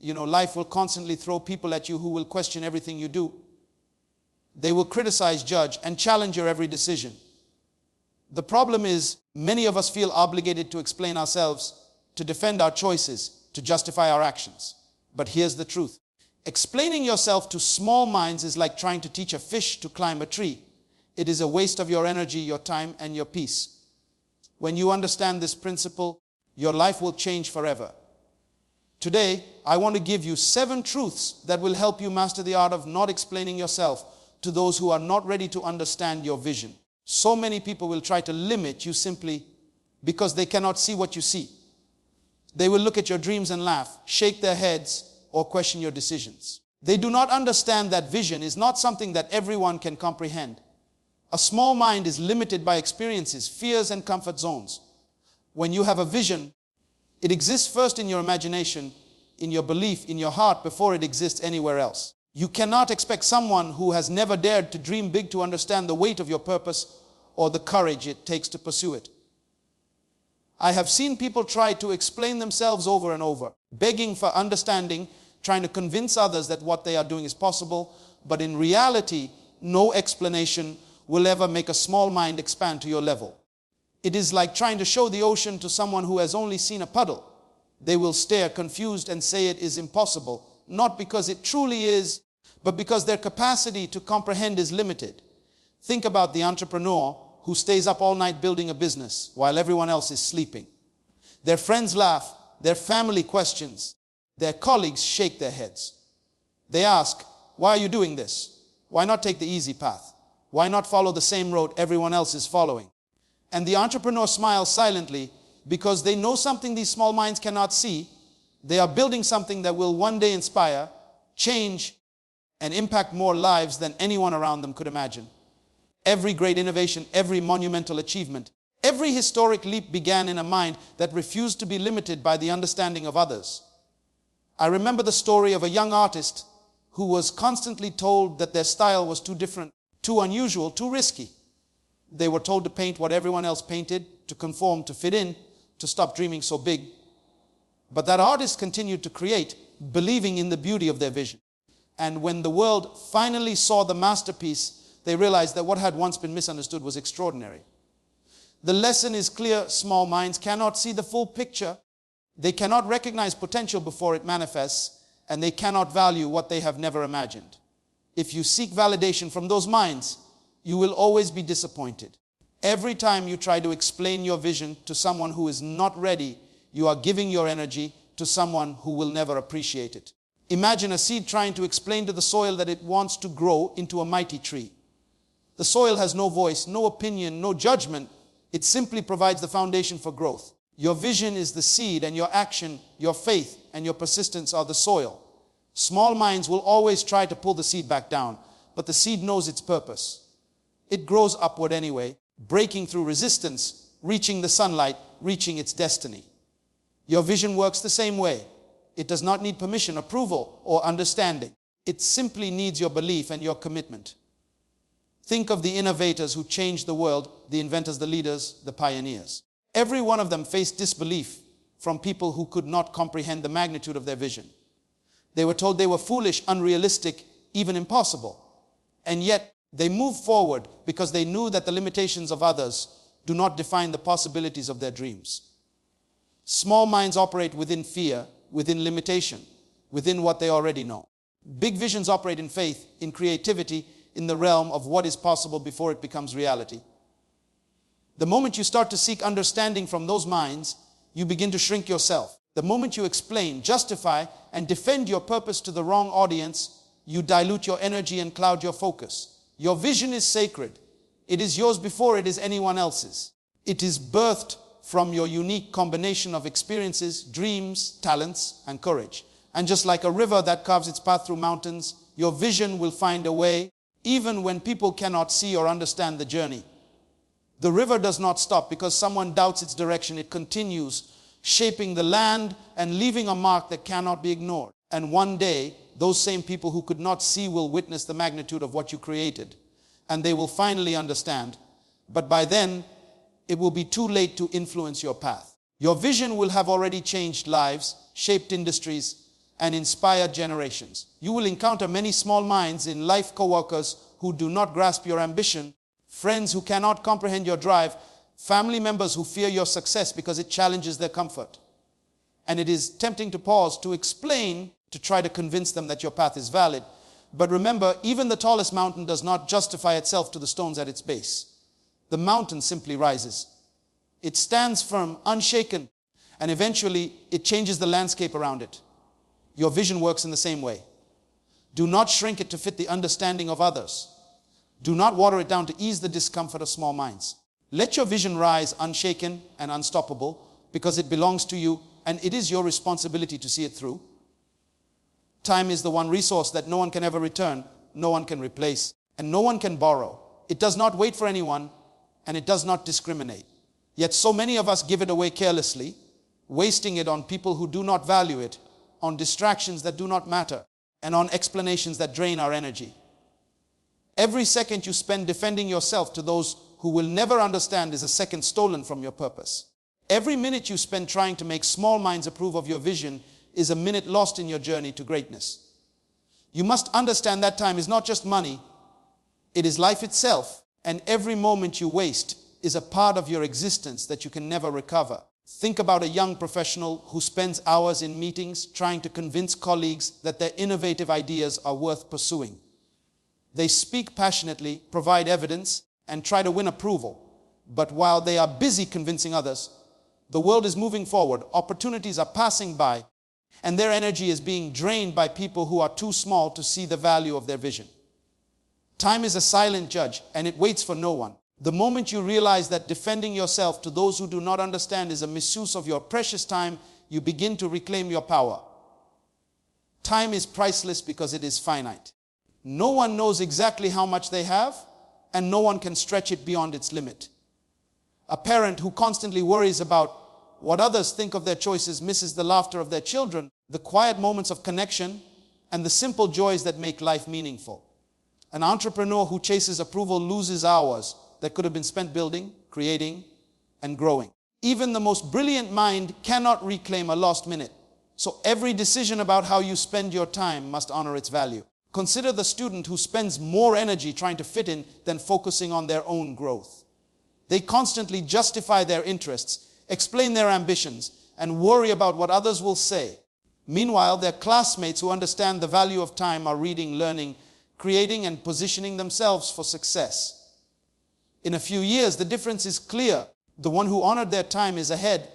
Life will constantly throw people at you who will question everything you do. They will criticize, judge, and challenge your every decision. The problem is, many of us feel obligated to explain ourselves, to defend our choices, to justify our actions. But here's the truth. Explaining yourself to small minds is like trying to teach a fish to climb a tree. It is a waste of your energy, your time, and your peace. When you understand this principle, your life will change forever. Today, I want to give you 7 truths that will help you master the art of not explaining yourself to those who are not ready to understand your vision. So many people will try to limit you simply because they cannot see what you see. They will look at your dreams and laugh, shake their heads, or question your decisions. They do not understand that vision is not something that everyone can comprehend. A small mind is limited by experiences, fears, and comfort zones. When you have a vision, it exists first in your imagination, in your belief, in your heart, before it exists anywhere else. You cannot expect someone who has never dared to dream big to understand the weight of your purpose or the courage it takes to pursue it. I have seen people try to explain themselves over and over, begging for understanding, trying to convince others that what they are doing is possible, but in reality, no explanation will ever make a small mind expand to your level. It is like trying to show the ocean to someone who has only seen a puddle. They will stare confused and say it is impossible, not because it truly is, but because their capacity to comprehend is limited. Think about the entrepreneur who stays up all night building a business while everyone else is sleeping. Their friends laugh, their family questions, their colleagues shake their heads. They ask, why are you doing this? Why not take the easy path? Why not follow the same road everyone else is following? And the entrepreneur smiles silently because they know something these small minds cannot see. They are building something that will one day inspire, change, and impact more lives than anyone around them could imagine. Every great innovation, every monumental achievement, every historic leap began in a mind that refused to be limited by the understanding of others. I remember the story of a young artist who was constantly told that their style was too different, too unusual, too risky. They were told to paint what everyone else painted, to conform, to fit in, to stop dreaming so big. But that artist continued to create, believing in the beauty of their vision. And when the world finally saw the masterpiece, they realized that what had once been misunderstood was extraordinary. The lesson is clear. Small minds cannot see the full picture. They cannot recognize potential before it manifests, and they cannot value what they have never imagined. If you seek validation from those minds, you will always be disappointed. Every time you try to explain your vision to someone who is not ready, you are giving your energy to someone who will never appreciate it. Imagine a seed trying to explain to the soil that it wants to grow into a mighty tree. The soil has no voice, no opinion, no judgment. It simply provides the foundation for growth. Your vision is the seed, and your action, your faith, and your persistence are the soil. Small minds will always try to pull the seed back down, but the seed knows its purpose. It grows upward anyway, breaking through resistance, reaching the sunlight, reaching its destiny. Your vision works the same way. It does not need permission, approval, or understanding. It simply needs your belief and your commitment. Think of the innovators who changed the world, the inventors, the leaders, the pioneers. Every one of them faced disbelief from people who could not comprehend the magnitude of their vision. They were told they were foolish, unrealistic, even impossible. And yet, they moved forward because they knew that the limitations of others do not define the possibilities of their dreams. Small minds operate within fear, within limitation, within what they already know. Big visions operate in faith, in creativity, in the realm of what is possible before it becomes reality. The moment you start to seek understanding from those minds, you begin to shrink yourself. The moment you explain, justify, and defend your purpose to the wrong audience, you dilute your energy and cloud your focus. Your vision is sacred. It is yours before it is anyone else's. It is birthed from your unique combination of experiences, dreams, talents, and courage. And just like a river that carves its path through mountains, your vision will find a way, even when people cannot see or understand the journey. The river does not stop because someone doubts its direction. It continues, shaping the land and leaving a mark that cannot be ignored. And one day, those same people who could not see will witness the magnitude of what you created, and they will finally understand. But by then, it will be too late to influence your path. Your vision will have already changed lives, shaped industries, and inspire generations. You will encounter many small minds in life, co-workers who do not grasp your ambition, friends who cannot comprehend your drive, family members who fear your success because it challenges their comfort. And it is tempting to pause, to explain, to try to convince them that your path is valid. But remember, even the tallest mountain does not justify itself to the stones at its base. The mountain simply rises. It stands firm, unshaken, and eventually it changes the landscape around it. Your vision works in the same way. Do not shrink it to fit the understanding of others. Do not water it down to ease the discomfort of small minds. Let your vision rise unshaken and unstoppable because it belongs to you and it is your responsibility to see it through. Time is the one resource that no one can ever return, no one can replace, and no one can borrow. It does not wait for anyone and it does not discriminate. Yet so many of us give it away carelessly, wasting it on people who do not value it, on distractions that do not matter, and on explanations that drain our energy. Every second you spend defending yourself to those who will never understand is a second stolen from your purpose. Every minute you spend trying to make small minds approve of your vision is a minute lost in your journey to greatness. You must understand that time is not just money, it is life itself, and every moment you waste is a part of your existence that you can never recover. Think about a young professional who spends hours in meetings trying to convince colleagues that their innovative ideas are worth pursuing. They speak passionately, provide evidence, and try to win approval. But while they are busy convincing others, the world is moving forward, opportunities are passing by, and their energy is being drained by people who are too small to see the value of their vision. Time is a silent judge, and it waits for no one. The moment you realize that defending yourself to those who do not understand is a misuse of your precious time, you begin to reclaim your power. Time is priceless because it is finite. No one knows exactly how much they have, and no one can stretch it beyond its limit. A parent who constantly worries about what others think of their choices misses the laughter of their children, the quiet moments of connection, and the simple joys that make life meaningful. An entrepreneur who chases approval loses hours that could have been spent building, creating, and growing. Even the most brilliant mind cannot reclaim a lost minute. So every decision about how you spend your time must honor its value. Consider the student who spends more energy trying to fit in than focusing on their own growth. They constantly justify their interests, explain their ambitions, and worry about what others will say. Meanwhile, their classmates who understand the value of time are reading, learning, creating, and positioning themselves for success. In a few years, the difference is clear. The one who honored their time is ahead,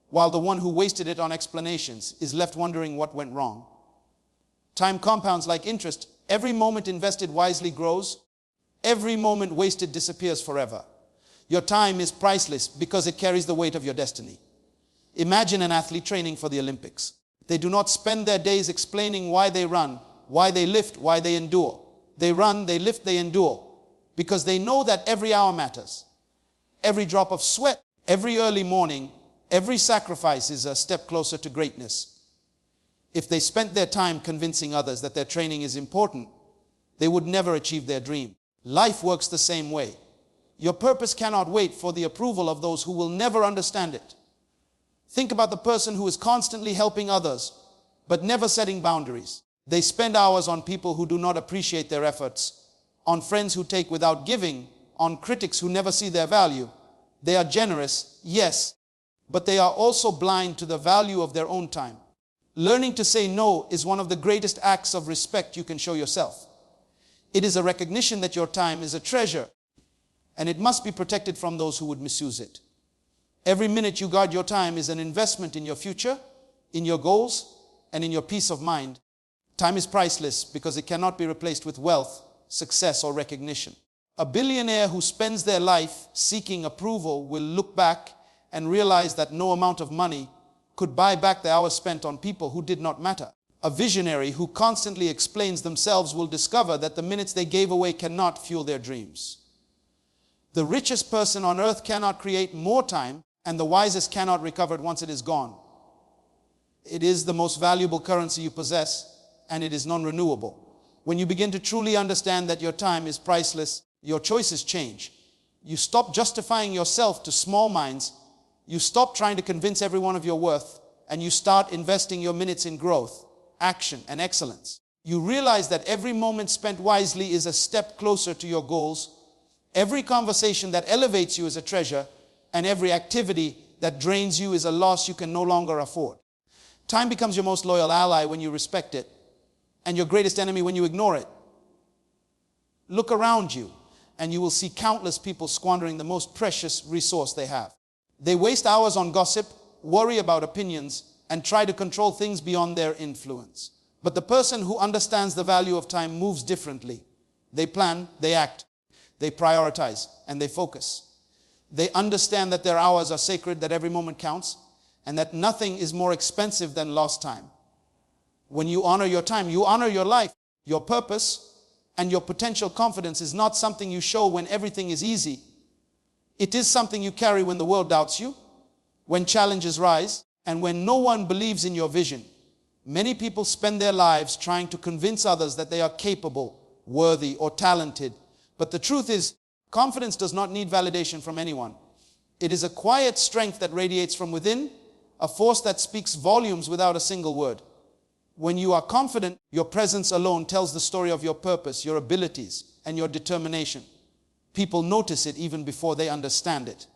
while the one who wasted it on explanations is left wondering what went wrong. Time compounds like interest. Every moment invested wisely grows. Every moment wasted disappears forever. Your time is priceless because it carries the weight of your destiny. Imagine an athlete training for the Olympics. They do not spend their days explaining why they run, why they lift, why they endure. They run, they lift, they endure, because they know that every hour matters. Every drop of sweat, every early morning, every sacrifice is a step closer to greatness. If they spent their time convincing others that their training is important, they would never achieve their dream. Life works the same way. Your purpose cannot wait for the approval of those who will never understand it. Think about the person who is constantly helping others, but never setting boundaries. They spend hours on people who do not appreciate their efforts, on friends who take without giving, on critics who never see their value. They are generous, yes, but they are also blind to the value of their own time. Learning to say no is one of the greatest acts of respect you can show yourself. It is a recognition that your time is a treasure, and it must be protected from those who would misuse it. Every minute you guard your time is an investment in your future, in your goals, and in your peace of mind. Time is priceless because it cannot be replaced with wealth, success, or recognition. A billionaire who spends their life seeking approval will look back and realize that no amount of money could buy back the hours spent on people who did not matter. A visionary who constantly explains themselves will discover that the minutes they gave away cannot fuel their dreams. The richest person on earth cannot create more time, and the wisest cannot recover it once it is gone. It is the most valuable currency you possess, and it is non-renewable. When you begin to truly understand that your time is priceless, your choices change. You stop justifying yourself to small minds, you stop trying to convince everyone of your worth, and you start investing your minutes in growth. action, and excellence. You realize that every moment spent wisely is a step closer to your goals. Every conversation that elevates you is a treasure, and every activity that drains you is a loss you can no longer afford. Time becomes your most loyal ally when you respect it, and your greatest enemy when you ignore it. Look around you, and you will see countless people squandering the most precious resource they have. They waste hours on gossip, worry about opinions, and try to control things beyond their influence. But the person who understands the value of time moves differently. They plan, they act, they prioritize, and they focus. They understand that their hours are sacred, that every moment counts, and that nothing is more expensive than lost time. When you honor your time, you honor your life. Your purpose and your potential confidence is not something you show when everything is easy. It is something you carry when the world doubts you, when challenges rise, and when no one believes in your vision. Many people spend their lives trying to convince others that they are capable, worthy, or talented. But the truth is, confidence does not need validation from anyone. It is a quiet strength that radiates from within, a force that speaks volumes without a single word. When you are confident, your presence alone tells the story of your purpose, your abilities, and your determination. People notice it even before they understand it.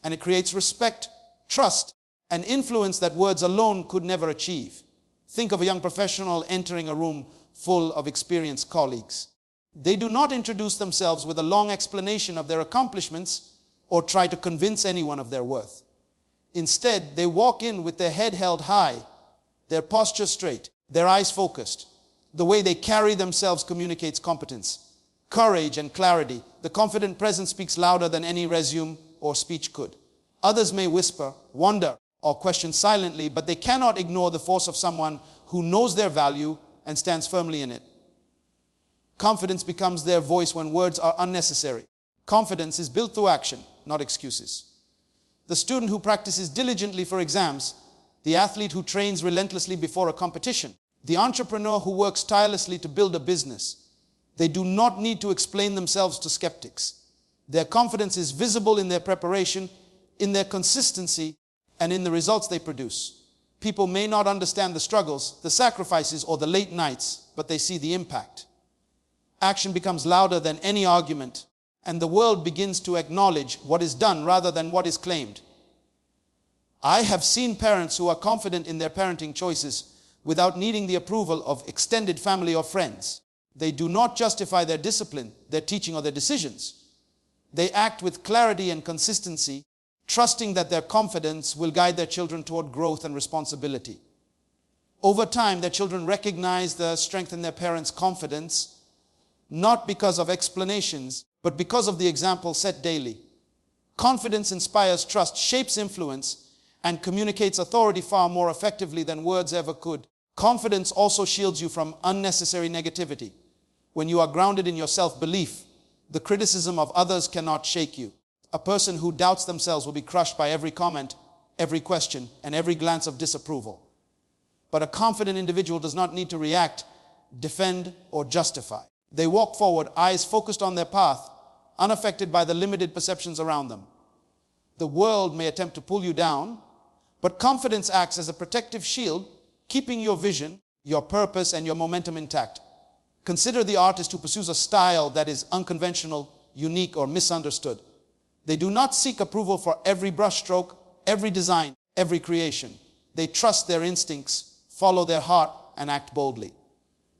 And it creates respect, trust, and influence that words alone could never achieve. Think of a young professional entering a room full of experienced colleagues. They do not introduce themselves with a long explanation of their accomplishments or try to convince anyone of their worth. Instead, they walk in with their head held high, their posture straight, their eyes focused. The way they carry themselves communicates competence, courage, and clarity. The confident presence speaks louder than any resume or speech could. Others may whisper, wonder, or question silently, but they cannot ignore the force of someone who knows their value and stands firmly in it. Confidence becomes their voice when words are unnecessary. Confidence is built through action, not excuses. The student who practices diligently for exams, the athlete who trains relentlessly before a competition, the entrepreneur who works tirelessly to build a business, they do not need to explain themselves to skeptics. Their confidence is visible in their preparation, in their consistency, and in the results they produce. People may not understand the struggles, the sacrifices, or the late nights, but they see the impact. Action becomes louder than any argument, and the world begins to acknowledge what is done rather than what is claimed. I have seen parents who are confident in their parenting choices without needing the approval of extended family or friends. They do not justify their discipline, their teaching, or their decisions. They act with clarity and consistency, trusting that their confidence will guide their children toward growth and responsibility. Over time, their children recognize the strength in their parents' confidence, not because of explanations, but because of the example set daily. Confidence inspires trust, shapes influence, and communicates authority far more effectively than words ever could. Confidence also shields you from unnecessary negativity. When you are grounded in your self-belief, the criticism of others cannot shake you. A person who doubts themselves will be crushed by every comment, every question, and every glance of disapproval. But a confident individual does not need to react, defend, or justify. They walk forward, eyes focused on their path, unaffected by the limited perceptions around them. The world may attempt to pull you down, but confidence acts as a protective shield, keeping your vision, your purpose, and your momentum intact. Consider the artist who pursues a style that is unconventional, unique, or misunderstood. They do not seek approval for every brushstroke, every design, every creation. They trust their instincts, follow their heart, and act boldly.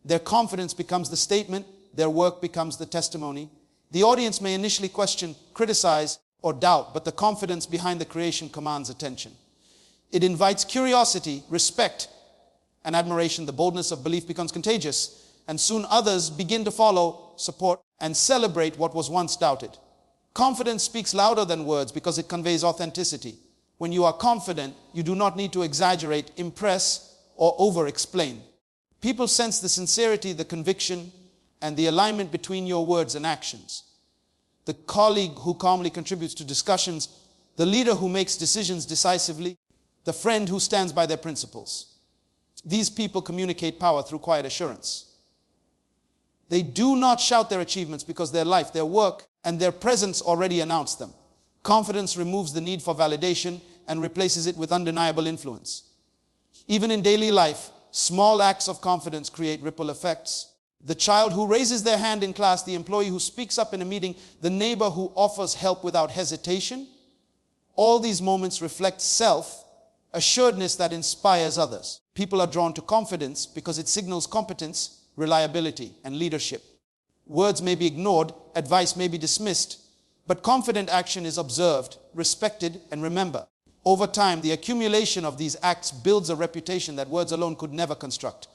Their confidence becomes the statement, their work becomes the testimony. The audience may initially question, criticize, or doubt, but the confidence behind the creation commands attention. It invites curiosity, respect, and admiration. The boldness of belief becomes contagious, and soon others begin to follow, support, and celebrate what was once doubted. Confidence speaks louder than words because it conveys authenticity. When you are confident, you do not need to exaggerate, impress, or over-explain. People sense the sincerity, the conviction, and the alignment between your words and actions. The colleague who calmly contributes to discussions, the leader who makes decisions decisively, the friend who stands by their principles. These people communicate power through quiet assurance. They do not shout their achievements because their life, their work, and their presence already announce them. Confidence removes the need for validation and replaces it with undeniable influence. Even in daily life, Small acts of confidence create ripple effects. The child who raises their hand in class, the employee who speaks up in a meeting, the neighbor who offers help without hesitation. All these moments reflect self-assuredness that inspires others. People are drawn to confidence because it signals competence, reliability, and leadership. Words may be ignored, advice may be dismissed, but confident action is observed, respected, and remembered. Over time, the accumulation of these acts builds a reputation that words alone could never construct.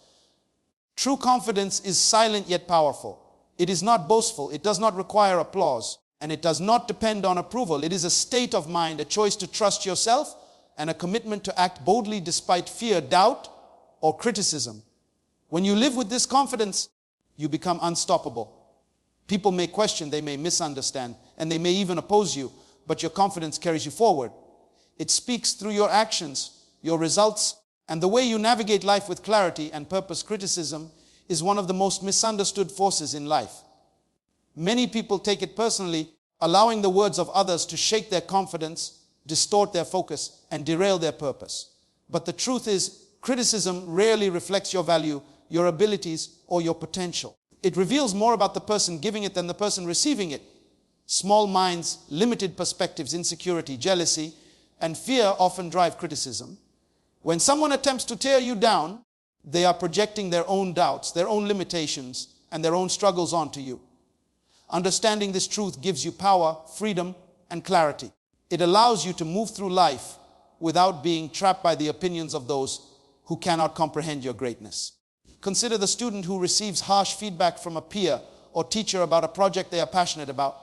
True confidence is silent yet powerful. It is not boastful, it does not require applause, and it does not depend on approval. It is a state of mind, a choice to trust yourself, and a commitment to act boldly despite fear, doubt, or criticism. When you live with this confidence, you become unstoppable. People may question, they may misunderstand, and they may even oppose you, but your confidence carries you forward. It speaks through your actions, your results, and the way you navigate life with clarity and purpose. Criticism is one of the most misunderstood forces in life. Many people take it personally, allowing the words of others to shake their confidence, distort their focus, and derail their purpose. But the truth is, criticism rarely reflects your value, your abilities, or your potential. It reveals more about the person giving it than the person receiving it. Small minds, limited perspectives, insecurity, jealousy, and fear often drive criticism. When someone attempts to tear you down, they are projecting their own doubts, their own limitations, and their own struggles onto you. Understanding this truth gives you power, freedom, and clarity. It allows you to move through life without being trapped by the opinions of those who cannot comprehend your greatness. Consider the student who receives harsh feedback from a peer or teacher about a project they are passionate about.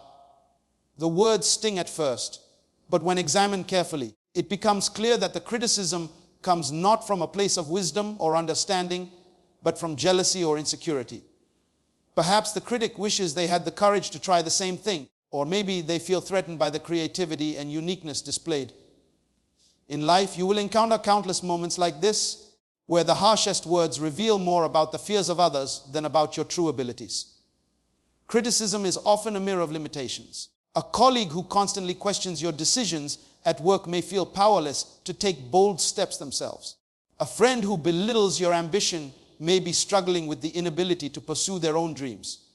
The words sting at first, but when examined carefully, it becomes clear that the criticism comes not from a place of wisdom or understanding, but from jealousy or insecurity. Perhaps the critic wishes they had the courage to try the same thing, or maybe they feel threatened by the creativity and uniqueness displayed. In life, you will encounter countless moments like this, where the harshest words reveal more about the fears of others than about your true abilities. Criticism is often a mirror of limitations. A colleague who constantly questions your decisions at work may feel powerless to take bold steps themselves. A friend who belittles your ambition may be struggling with the inability to pursue their own dreams.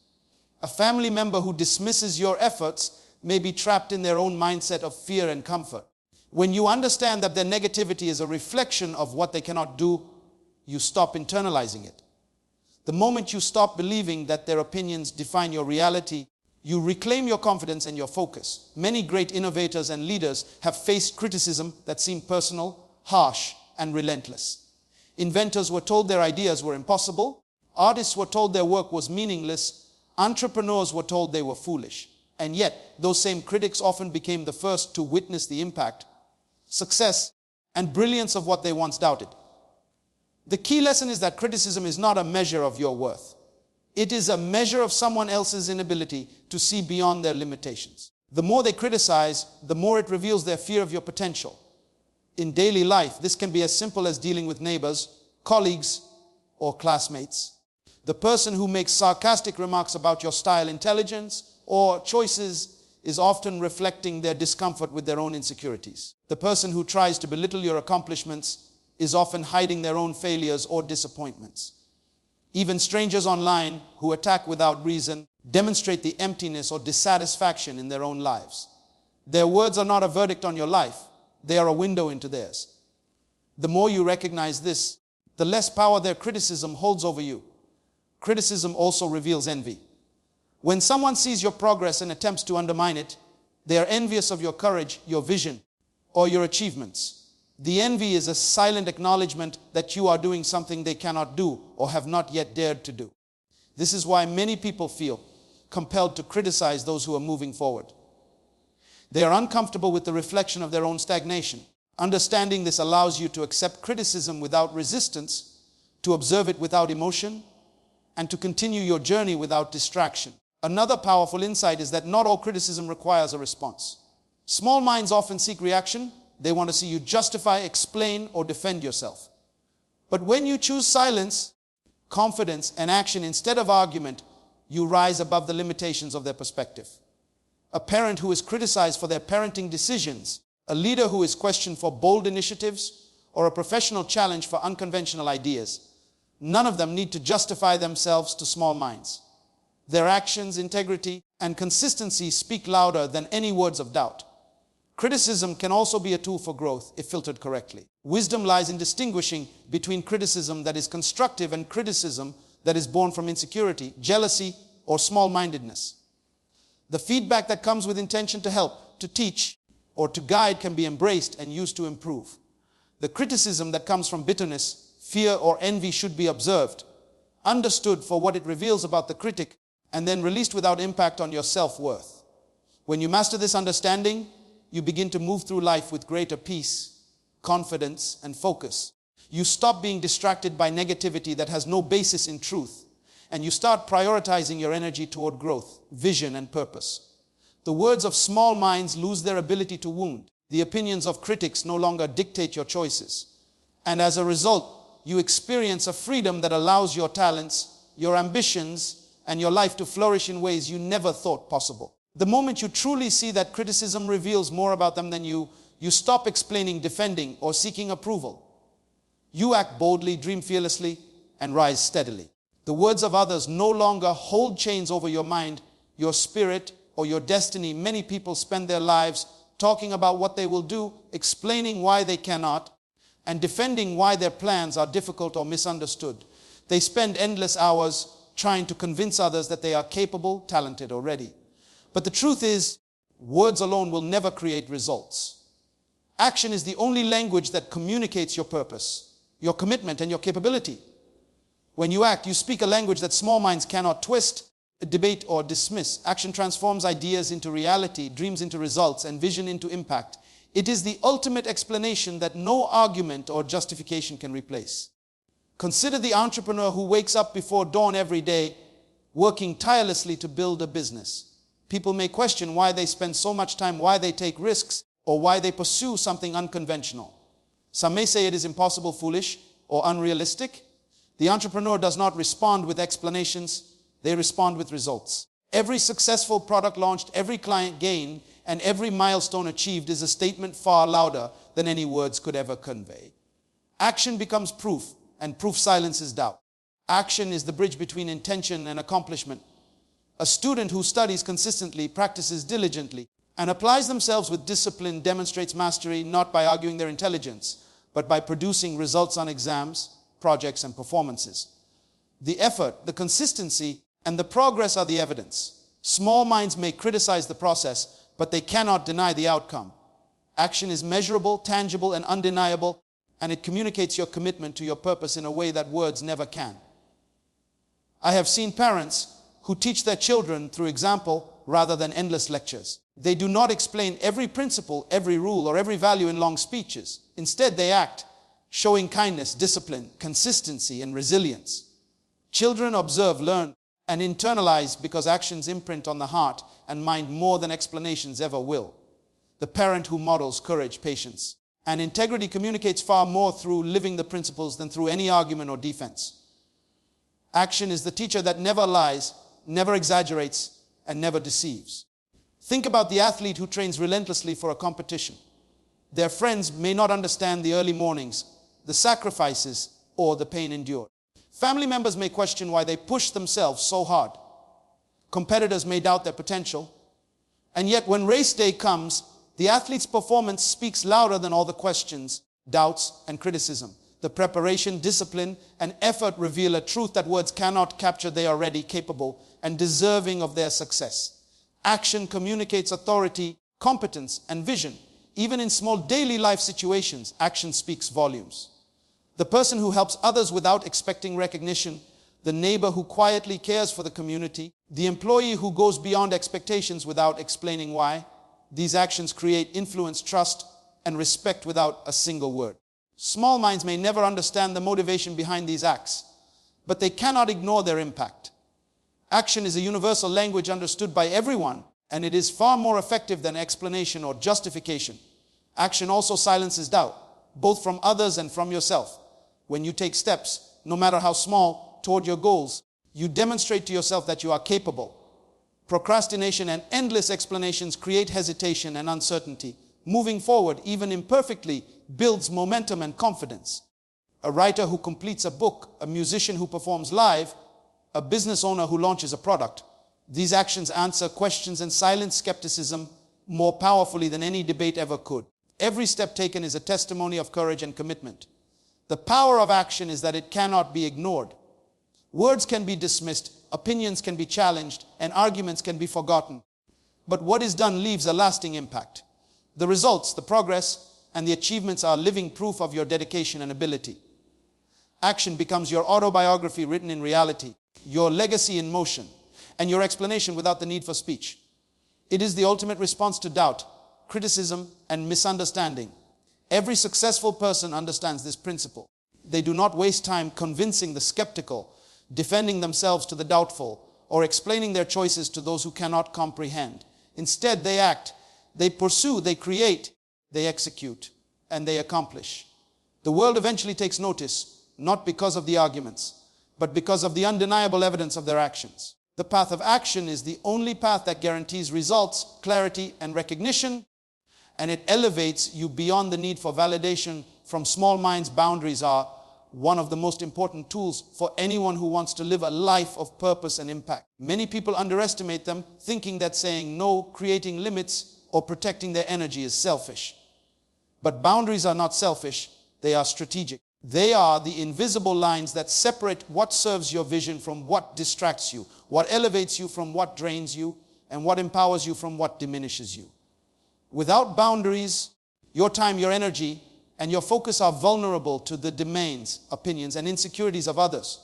A family member who dismisses your efforts may be trapped in their own mindset of fear and comfort. When you understand that their negativity is a reflection of what they cannot do, you stop internalizing it. The moment you stop believing that their opinions define your reality, you reclaim your confidence and your focus. Many great innovators and leaders have faced criticism that seemed personal, harsh, and relentless. Inventors were told their ideas were impossible. Artists were told their work was meaningless. Entrepreneurs were told they were foolish. And yet, those same critics often became the first to witness the impact, success, and brilliance of what they once doubted. The key lesson is that criticism is not a measure of your worth. It is a measure of someone else's inability to see beyond their limitations. The more they criticize, the more it reveals their fear of your potential. In daily life, this can be as simple as dealing with neighbors, colleagues, or classmates. The person who makes sarcastic remarks about your style, intelligence, or choices is often reflecting their discomfort with their own insecurities. The person who tries to belittle your accomplishments is often hiding their own failures or disappointments. Even strangers online who attack without reason demonstrate the emptiness or dissatisfaction in their own lives. Their words are not a verdict on your life. They are a window into theirs. The more you recognize this, the less power their criticism holds over you. Criticism also reveals envy. When someone sees your progress and attempts to undermine it, they are envious of your courage, your vision, or your achievements. The envy is a silent acknowledgement that you are doing something they cannot do or have not yet dared to do. This is why many people feel compelled to criticize those who are moving forward. They are uncomfortable with the reflection of their own stagnation. Understanding this allows you to accept criticism without resistance, to observe it without emotion, and to continue your journey without distraction. Another powerful insight is that not all criticism requires a response. Small minds often seek reaction. They want to see you justify, explain, or defend yourself. But when you choose silence, confidence, and action instead of argument, you rise above the limitations of their perspective. A parent who is criticized for their parenting decisions, a leader who is questioned for bold initiatives, or a professional challenge for unconventional ideas None of them need to justify themselves to small minds. Their actions, integrity, and consistency speak louder than any words of doubt. Criticism can also be a tool for growth if filtered correctly. Wisdom lies in distinguishing between criticism that is constructive and criticism that is born from insecurity, jealousy, or small-mindedness. The feedback that comes with intention to help, to teach, or to guide can be embraced and used to improve. The criticism that comes from bitterness, fear, or envy should be observed, understood for what it reveals about the critic, and then released without impact on your self-worth. When you master this understanding, you begin to move through life with greater peace, confidence, and focus. You stop being distracted by negativity that has no basis in truth, and you start prioritizing your energy toward growth, vision, and purpose. The words of small minds lose their ability to wound. The opinions of critics no longer dictate your choices. And as a result, you experience a freedom that allows your talents, your ambitions, and your life to flourish in ways you never thought possible. The moment you truly see that criticism reveals more about them than you stop explaining, defending, or seeking approval. You act boldly, dream fearlessly, and rise steadily. The words of others no longer hold chains over your mind, your spirit, or your destiny. Many people spend their lives talking about what they will do, explaining why they cannot, and defending why their plans are difficult or misunderstood. They spend endless hours trying to convince others that they are capable, talented, or ready. But the truth is, words alone will never create results. Action is the only language that communicates your purpose, your commitment, and your capability. When you act, you speak a language that small minds cannot twist, debate, or dismiss. Action transforms ideas into reality, dreams into results, and vision into impact. It is the ultimate explanation that no argument or justification can replace. Consider the entrepreneur who wakes up before dawn every day, working tirelessly to build a business. People may question why they spend so much time, why they take risks, or why they pursue something unconventional. Some may say it is impossible, foolish, or unrealistic. The entrepreneur does not respond with explanations, they respond with results. Every successful product launched, every client gained, and every milestone achieved is a statement far louder than any words could ever convey. Action becomes proof, and proof silences doubt. Action is the bridge between intention and accomplishment. A student who studies consistently, practices diligently, and applies themselves with discipline demonstrates mastery not by arguing their intelligence, but by producing results on exams, projects, and performances. The effort, the consistency, and the progress are the evidence. Small minds may criticize the process, but they cannot deny the outcome. Action is measurable, tangible, and undeniable, and it communicates your commitment to your purpose in a way that words never can. I have seen parents who teach their children through example rather than endless lectures. They do not explain every principle, every rule, or every value in long speeches. Instead, they act, showing kindness, discipline, consistency, and resilience. Children observe, learn, and internalize because actions imprint on the heart and mind more than explanations ever will. The parent who models courage, patience, and integrity communicates far more through living the principles than through any argument or defense. Action is the teacher that never lies, never exaggerates, and never deceives. Think about the athlete who trains relentlessly for a competition. Their friends may not understand the early mornings, the sacrifices, or the pain endured. Family members may question why they push themselves so hard. Competitors may doubt their potential. And yet when race day comes, the athlete's performance speaks louder than all the questions, doubts, and criticism. The preparation, discipline, and effort reveal a truth that words cannot capture. They are ready, capable, and deserving of their success. Action communicates authority, competence, and vision. Even in small daily life situations, action speaks volumes. The person who helps others without expecting recognition, the neighbor who quietly cares for the community, the employee who goes beyond expectations without explaining why. These actions create influence, trust, and respect without a single word. Small minds may never understand the motivation behind these acts, but they cannot ignore their impact. Action is a universal language understood by everyone, and it is far more effective than explanation or justification. Action also silences doubt, both from others and from yourself. When you take steps, no matter how small, toward your goals, you demonstrate to yourself that you are capable. Procrastination and endless explanations create hesitation and uncertainty. Moving forward, even imperfectly, builds momentum and confidence. a writer who completes a book, a musician who performs live, a business owner who launches a product. These actions answer questions and silence skepticism more powerfully than any debate ever could. Every step taken is a testimony of courage and commitment. The power of action is that it cannot be ignored. Words can be dismissed, opinions can be challenged, and arguments can be forgotten. But what is done leaves a lasting impact. The results, the progress, and the achievements are living proof of your dedication and ability. Action becomes your autobiography written in reality, your legacy in motion, and your explanation without the need for speech. It is the ultimate response to doubt, criticism, and misunderstanding. Every successful person understands this principle. They do not waste time convincing the skeptical, defending themselves to the doubtful, or explaining their choices to those who cannot comprehend. Instead, they act, they pursue, they create, they execute, and they accomplish. The world eventually takes notice, not because of the arguments, but because of the undeniable evidence of their actions. The path of action is the only path that guarantees results, clarity, and recognition, and it elevates you beyond the need for validation from small minds. Boundaries are one of the most important tools for anyone who wants to live a life of purpose and impact. Many people underestimate them, thinking that saying no, creating limits, or protecting their energy is selfish. But boundaries are not selfish, they are strategic. They are the invisible lines that separate what serves your vision from what distracts you, what elevates you from what drains you, and what empowers you from what diminishes you. Without boundaries, your time, your energy, and your focus are vulnerable to the demands, opinions, and insecurities of others.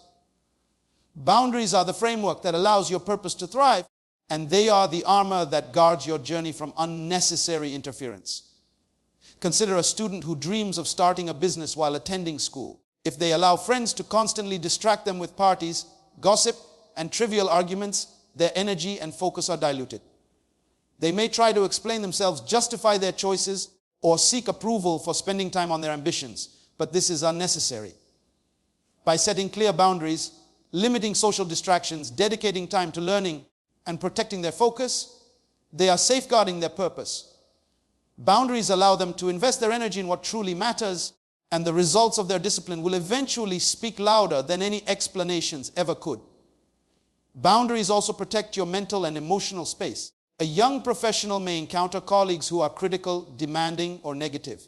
Boundaries are the framework that allows your purpose to thrive, and they are the armor that guards your journey from unnecessary interference. Consider a student who dreams of starting a business while attending school. If they allow friends to constantly distract them with parties, gossip, and trivial arguments, their energy and focus are diluted. They may try to explain themselves, justify their choices, or seek approval for spending time on their ambitions, but this is unnecessary. By setting clear boundaries, limiting social distractions, dedicating time to learning, and protecting their focus, they are safeguarding their purpose. Boundaries allow them to invest their energy in what truly matters, and the results of their discipline will eventually speak louder than any explanations ever could. Boundaries also protect your mental and emotional space. A young professional may encounter colleagues who are critical, demanding, or negative.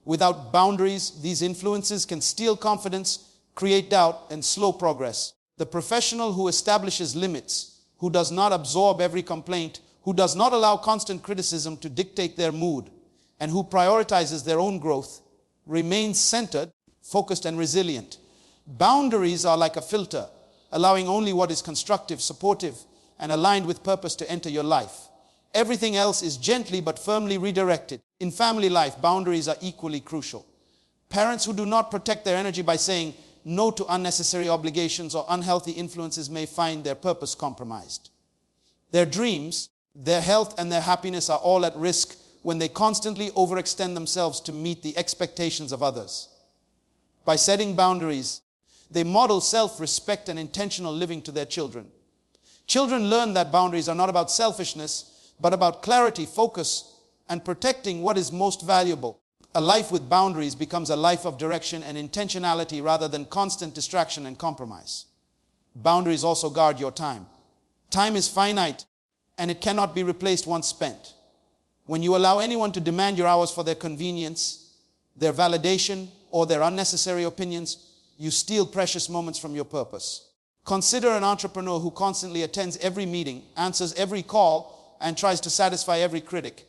Without boundaries, these influences can steal confidence, create doubt, and slow progress. The professional who establishes limits, who does not absorb every complaint, who does not allow constant criticism to dictate their mood, and who prioritizes their own growth, remains centered, focused, and resilient. Boundaries are like a filter, allowing only what is constructive, supportive, and aligned with purpose to enter your life. Everything else is gently but firmly redirected. In family life, boundaries are equally crucial. Parents who do not protect their energy by saying no to unnecessary obligations or unhealthy influences may find their purpose compromised. Their dreams, their health, and their happiness are all at risk when they constantly overextend themselves to meet the expectations of others. By setting boundaries, they model self-respect and intentional living to their children. Children learn that boundaries are not about selfishness, but about clarity, focus, and protecting what is most valuable. A life with boundaries becomes a life of direction and intentionality rather than constant distraction and compromise. Boundaries also guard your time. Time is finite, and it cannot be replaced once spent. When you allow anyone to demand your hours for their convenience, their validation, or their unnecessary opinions, you steal precious moments from your purpose. Consider an entrepreneur who constantly attends every meeting, answers every call, and tries to satisfy every critic.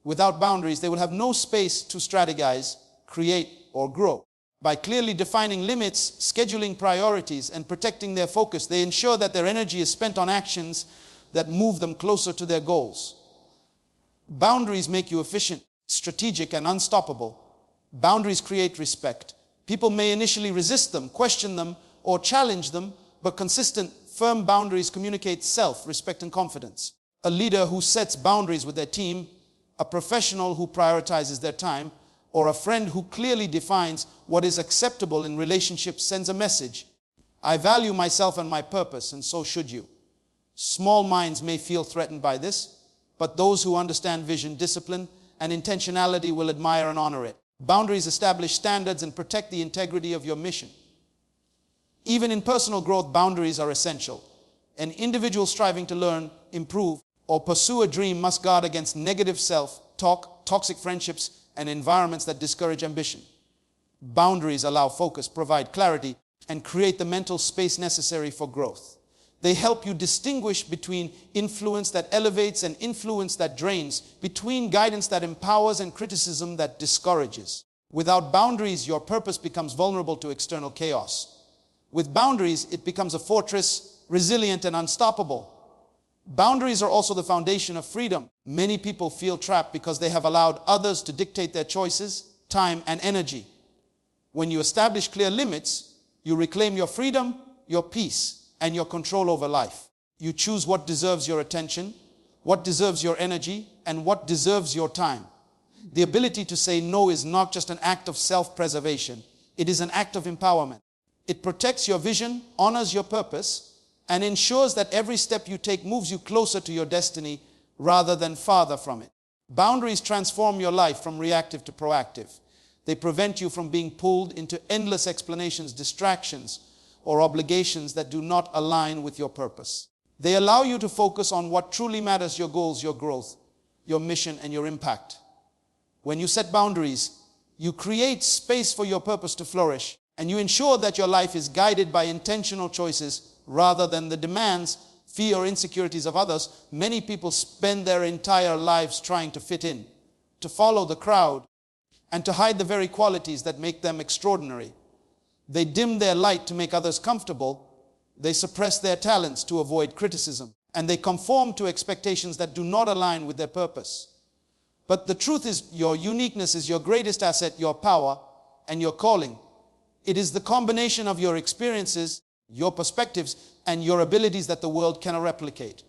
Without boundaries, they will have no space to strategize, create, or grow. By clearly defining limits, scheduling priorities, and protecting their focus, they ensure that their energy is spent on actions that move them closer to their goals. Boundaries make you efficient, strategic, and unstoppable. Boundaries create respect. People may initially resist them, question them, or challenge them, but consistent, firm boundaries communicate self-respect and confidence. A leader who sets boundaries with their team, a professional who prioritizes their time, or a friend who clearly defines what is acceptable in relationships sends a message. I value myself and my purpose, and so should you. Small minds may feel threatened by this, but those who understand vision, discipline, and intentionality will admire and honor it. Boundaries establish standards and protect the integrity of your mission. Even in personal growth, boundaries are essential. An individual striving to learn, improve, or pursue a dream must guard against negative self-talk, toxic friendships, and environments that discourage ambition. Boundaries allow focus, provide clarity, and create the mental space necessary for growth. They help you distinguish between influence that elevates and influence that drains, between guidance that empowers and criticism that discourages. Without boundaries, your purpose becomes vulnerable to external chaos. With boundaries, it becomes a fortress, resilient and unstoppable. Boundaries are also the foundation of freedom. Many people feel trapped because they have allowed others to dictate their choices, time, and energy. When you establish clear limits, you reclaim your freedom, your peace, and your control over life. You choose what deserves your attention, what deserves your energy, and what deserves your time. The ability to say no is not just an act of self-preservation. It is an act of empowerment. It protects your vision, honors your purpose, and ensures that every step you take moves you closer to your destiny rather than farther from it. Boundaries transform your life from reactive to proactive. They prevent you from being pulled into endless explanations, distractions, or obligations that do not align with your purpose. They allow you to focus on what truly matters: your goals, your growth, your mission, and your impact. When you set boundaries, you create space for your purpose to flourish, and you ensure that your life is guided by intentional choices rather than the demands, fear, or insecurities of others. Many people spend their entire lives trying to fit in, to follow the crowd, and to hide the very qualities that make them extraordinary. They dim their light to make others comfortable. They suppress their talents to avoid criticism, and they conform to expectations that do not align with their purpose. But the truth is, your uniqueness is your greatest asset, your power, and your calling. It is the combination of your experiences, your perspectives, and your abilities that the world cannot replicate.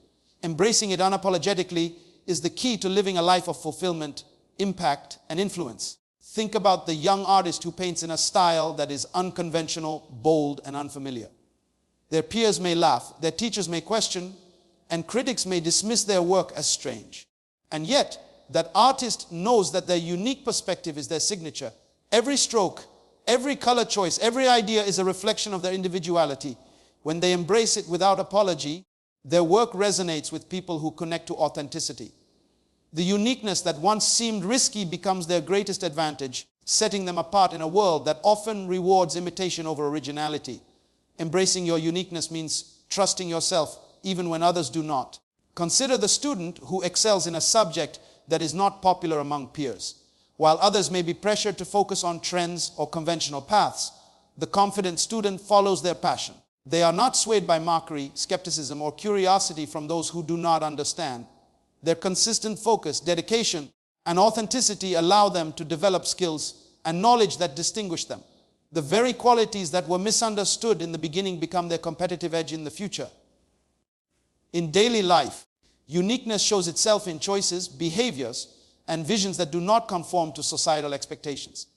Embracing it unapologetically is the key to living a life of fulfillment, impact, and influence. Think about the young artist who paints in a style that is unconventional, bold, and unfamiliar. Their peers may laugh, their teachers may question, and critics may dismiss their work as strange. And yet, that artist knows that their unique perspective is their signature. Every stroke, every color choice, every idea is a reflection of their individuality. When they embrace it without apology, their work resonates with people who connect to authenticity. The uniqueness that once seemed risky becomes their greatest advantage, setting them apart in a world that often rewards imitation over originality. Embracing your uniqueness means trusting yourself even when others do not. Consider the student who excels in a subject that is not popular among peers. While others may be pressured to focus on trends or conventional paths, the confident student follows their passion. They are not swayed by mockery, skepticism, or curiosity from those who do not understand. Their consistent focus, dedication, and authenticity allow them to develop skills and knowledge that distinguish them. The very qualities that were misunderstood in the beginning become their competitive edge in the future. In daily life, uniqueness shows itself in choices, behaviors, and visions that do not conform to societal expectations.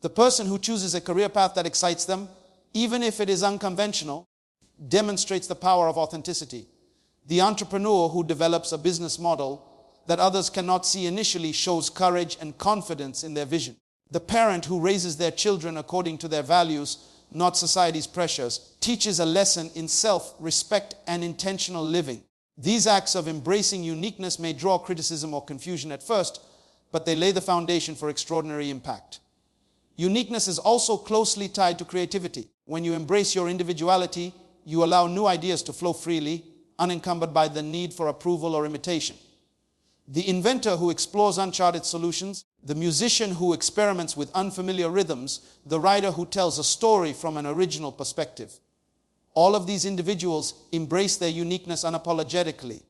The person who chooses a career path that excites them, even if it is unconventional, demonstrates the power of authenticity. The entrepreneur who develops a business model that others cannot see initially shows courage and confidence in their vision. The parent who raises their children according to their values, not society's pressures, teaches a lesson in self-respect and intentional living. These acts of embracing uniqueness may draw criticism or confusion at first, but they lay the foundation for extraordinary impact. Uniqueness is also closely tied to creativity. When you embrace your individuality, you allow new ideas to flow freely, unencumbered by the need for approval or imitation. The inventor who explores uncharted solutions, the musician who experiments with unfamiliar rhythms, the writer who tells a story from an original perspective. All of these individuals embrace their uniqueness unapologetically.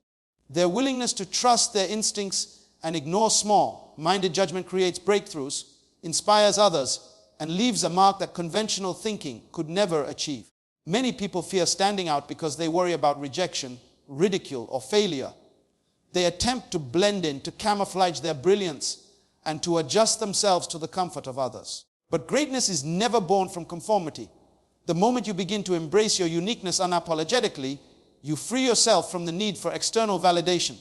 Their willingness to trust their instincts and ignore small-minded judgment creates breakthroughs, inspires others, and leaves a mark that conventional thinking could never achieve. Many people fear standing out because they worry about rejection, ridicule, or failure. They attempt to blend in, to camouflage their brilliance, and to adjust themselves to the comfort of others. But greatness is never born from conformity. The moment you begin to embrace your uniqueness unapologetically, you free yourself from the need for external validation.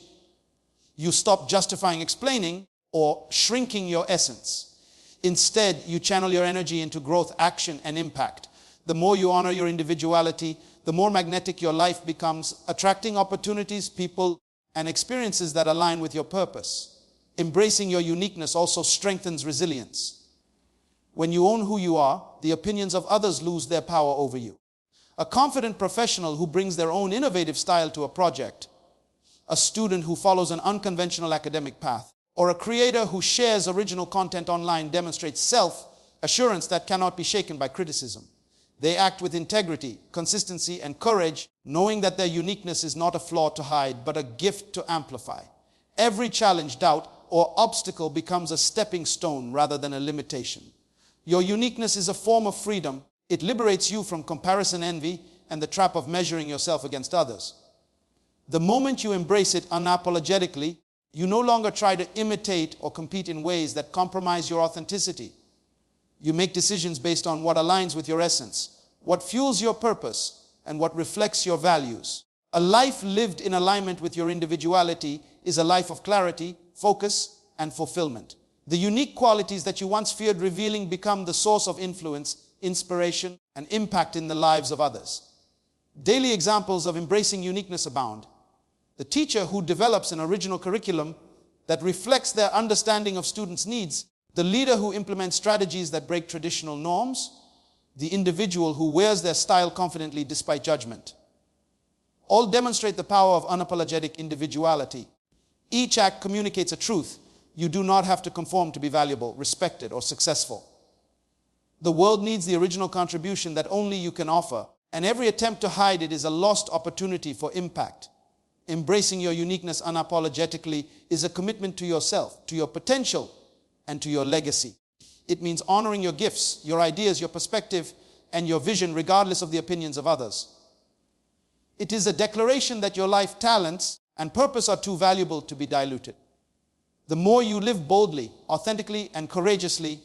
You stop justifying, explaining, or shrinking your essence. Instead, you channel your energy into growth, action, and impact. The more you honor your individuality, the more magnetic your life becomes, attracting opportunities, people, and experiences that align with your purpose. Embracing your uniqueness also strengthens resilience. When you own who you are, the opinions of others lose their power over you. A confident professional who brings their own innovative style to a project, a student who follows an unconventional academic path, or a creator who shares original content online demonstrates self-assurance that cannot be shaken by criticism. They act with integrity, consistency, and courage, knowing that their uniqueness is not a flaw to hide, but a gift to amplify. Every challenge, doubt, or obstacle becomes a stepping stone rather than a limitation. Your uniqueness is a form of freedom. It liberates you from comparison, envy, and the trap of measuring yourself against others. The moment you embrace it unapologetically, you no longer try to imitate or compete in ways that compromise your authenticity. You make decisions based on what aligns with your essence, what fuels your purpose, and what reflects your values. A life lived in alignment with your individuality is a life of clarity, focus, and fulfillment. The unique qualities that you once feared revealing become the source of influence, inspiration, and impact in the lives of others. Daily examples of embracing uniqueness abound. The teacher who develops an original curriculum that reflects their understanding of students' needs, the leader who implements strategies that break traditional norms, the individual who wears their style confidently despite judgment. All demonstrate the power of unapologetic individuality. Each act communicates a truth. You do not have to conform to be valuable, respected, or successful. The world needs the original contribution that only you can offer, and every attempt to hide it is a lost opportunity for impact. Embracing your uniqueness unapologetically is a commitment to yourself, to your potential, and to your legacy. It means honoring your gifts, your ideas, your perspective, and your vision regardless of the opinions of others. It is a declaration that your life, talents, and purpose are too valuable to be diluted. The more you live boldly, authentically, and courageously,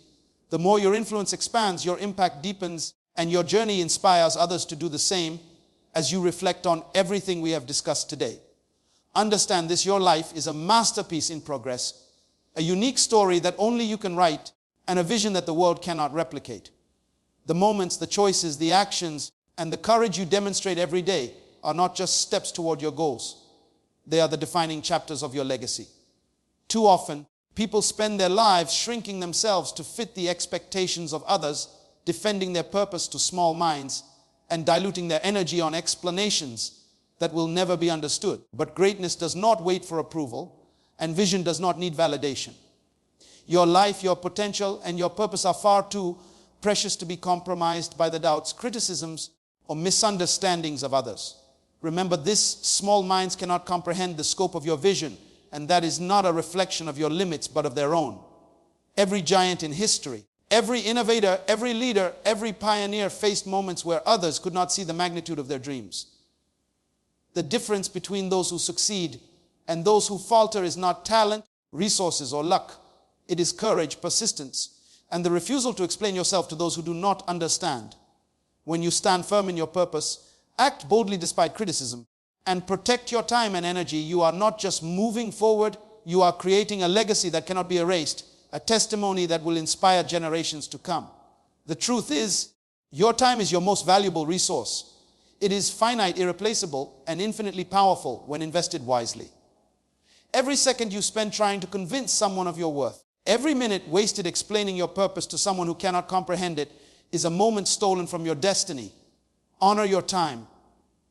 the more your influence expands, your impact deepens, and your journey inspires others to do the same as you reflect on everything we have discussed today. Understand this, your life is a masterpiece in progress, a unique story that only you can write, and a vision that the world cannot replicate. The moments, the choices, the actions, and the courage you demonstrate every day are not just steps toward your goals. They are the defining chapters of your legacy. Too often, people spend their lives shrinking themselves to fit the expectations of others, defending their purpose to small minds, and diluting their energy on explanations that will never be understood. But greatness does not wait for approval, and vision does not need validation. Your life, your potential, and your purpose are far too precious to be compromised by the doubts, criticisms, or misunderstandings of others. Remember this, small minds cannot comprehend the scope of your vision, and that is not a reflection of your limits, but of their own. Every giant in history, every innovator, every leader, every pioneer faced moments where others could not see the magnitude of their dreams. The difference between those who succeed and those who falter is not talent, resources, or luck. It is courage, persistence, and the refusal to explain yourself to those who do not understand. When you stand firm in your purpose, act boldly despite criticism, and protect your time and energy, you are not just moving forward, you are creating a legacy that cannot be erased, a testimony that will inspire generations to come. The truth is, your time is your most valuable resource. It is finite, irreplaceable, and infinitely powerful when invested wisely. Every second you spend trying to convince someone of your worth, every minute wasted explaining your purpose to someone who cannot comprehend it, is a moment stolen from your destiny. Honor your time.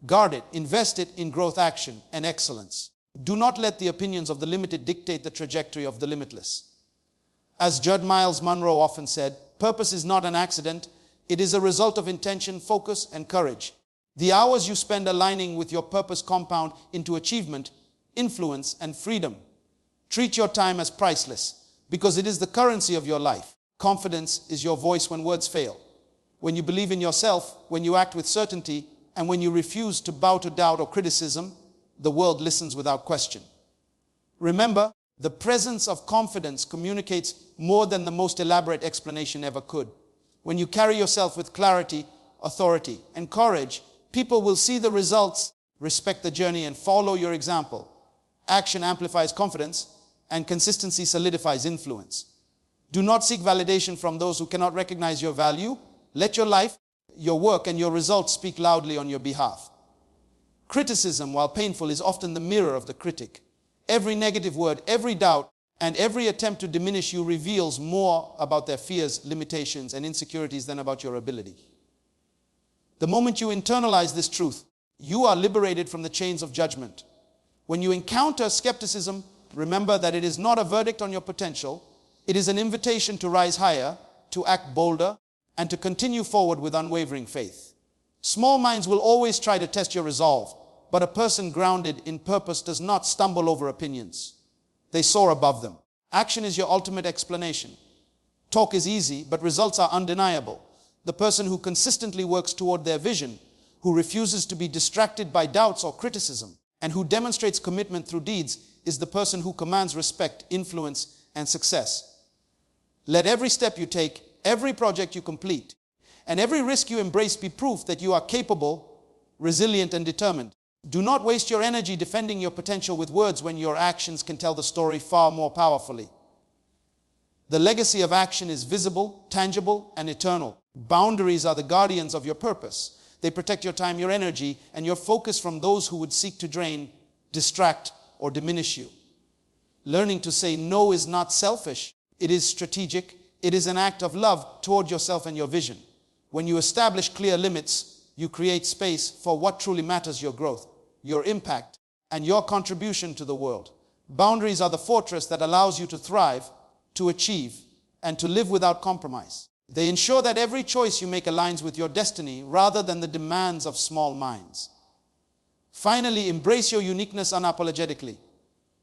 Guard it. Invest it in growth, action, and excellence. Do not let the opinions of the limited dictate the trajectory of the limitless. As Judge Myles Munroe often said, purpose is not an accident. It is a result of intention, focus, and courage. The hours you spend aligning with your purpose compound into achievement, influence, and freedom. Treat your time as priceless because it is the currency of your life. Confidence is your voice when words fail. When you believe in yourself, when you act with certainty, and when you refuse to bow to doubt or criticism, the world listens without question. Remember, the presence of confidence communicates more than the most elaborate explanation ever could. When you carry yourself with clarity, authority, and courage, people will see the results, respect the journey, and follow your example. Action amplifies confidence, and consistency solidifies influence. Do not seek validation from those who cannot recognize your value. Let your life, your work, and your results speak loudly on your behalf. Criticism, while painful, is often the mirror of the critic. Every negative word, every doubt, and every attempt to diminish you reveals more about their fears, limitations, and insecurities than about your ability. The moment you internalize this truth, you are liberated from the chains of judgment. When you encounter skepticism, remember that it is not a verdict on your potential. It is an invitation to rise higher, to act bolder, and to continue forward with unwavering faith. Small minds will always try to test your resolve, but a person grounded in purpose does not stumble over opinions. They soar above them. Action is your ultimate explanation. Talk is easy, but results are undeniable. The person who consistently works toward their vision, who refuses to be distracted by doubts or criticism, and who demonstrates commitment through deeds, is the person who commands respect, influence, and success. Let every step you take, every project you complete, and every risk you embrace be proof that you are capable, resilient, and determined. Do not waste your energy defending your potential with words when your actions can tell the story far more powerfully. The legacy of action is visible, tangible, and eternal. Boundaries are the guardians of your purpose. They protect your time, your energy, and your focus from those who would seek to drain, distract, or diminish you. Learning to say no is not selfish. It is strategic. It is an act of love toward yourself and your vision. When you establish clear limits, you create space for what truly matters: your growth, your impact, and your contribution to the world. Boundaries are the fortress that allows you to thrive, to achieve, and to live without compromise. They ensure that every choice you make aligns with your destiny rather than the demands of small minds. Finally, embrace your uniqueness unapologetically.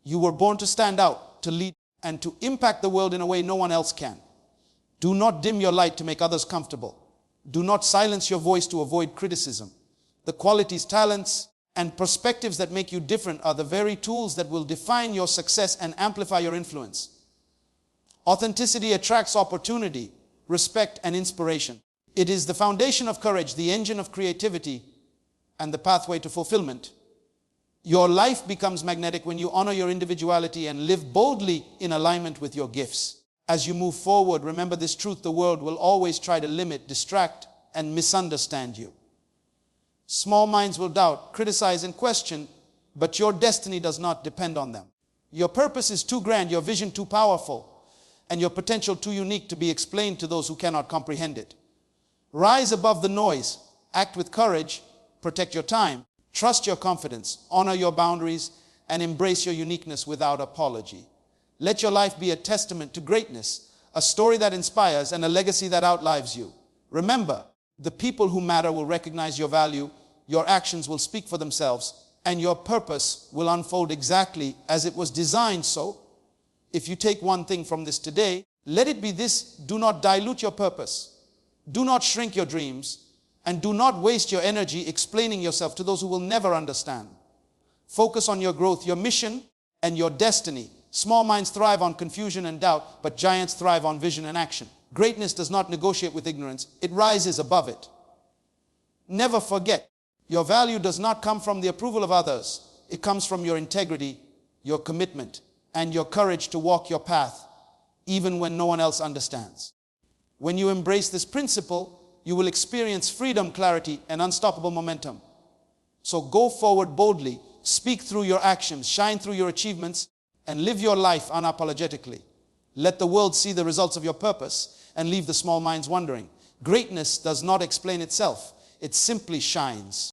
You were born to stand out, to lead, and to impact the world in a way no one else can. Do not dim your light to make others comfortable. Do not silence your voice to avoid criticism. The qualities, talents, and perspectives that make you different are the very tools that will define your success and amplify your influence. Authenticity attracts opportunity, respect, and inspiration. It is the foundation of courage, the engine of creativity, and the pathway to fulfillment. Your life becomes magnetic when you honor your individuality and live boldly in alignment with your gifts. As you move forward, remember this truth: the world will always try to limit, distract, and misunderstand you. Small minds will doubt, criticize, and question, but your destiny does not depend on them. Your purpose is too grand, your vision too powerful, and your potential too unique to be explained to those who cannot comprehend it. Rise above the noise, act with courage, protect your time, trust your confidence, honor your boundaries, and embrace your uniqueness without apology. Let your life be a testament to greatness, a story that inspires, and a legacy that outlives you. Remember, the people who matter will recognize your value, your actions will speak for themselves, and your purpose will unfold exactly as it was designed. So, if you take one thing from this today, let it be this: do not dilute your purpose, do not shrink your dreams, and do not waste your energy explaining yourself to those who will never understand. Focus on your growth, your mission, and your destiny. Small minds thrive on confusion and doubt, but giants thrive on vision and action. Greatness does not negotiate with ignorance, it rises above it. Never forget, your value does not come from the approval of others. It comes from your integrity, your commitment, and your courage to walk your path, even when no one else understands. When you embrace this principle, you will experience freedom, clarity, and unstoppable momentum. So go forward boldly, speak through your actions, shine through your achievements, and live your life unapologetically. Let the world see the results of your purpose and leave the small minds wondering. Greatness does not explain itself. It simply shines.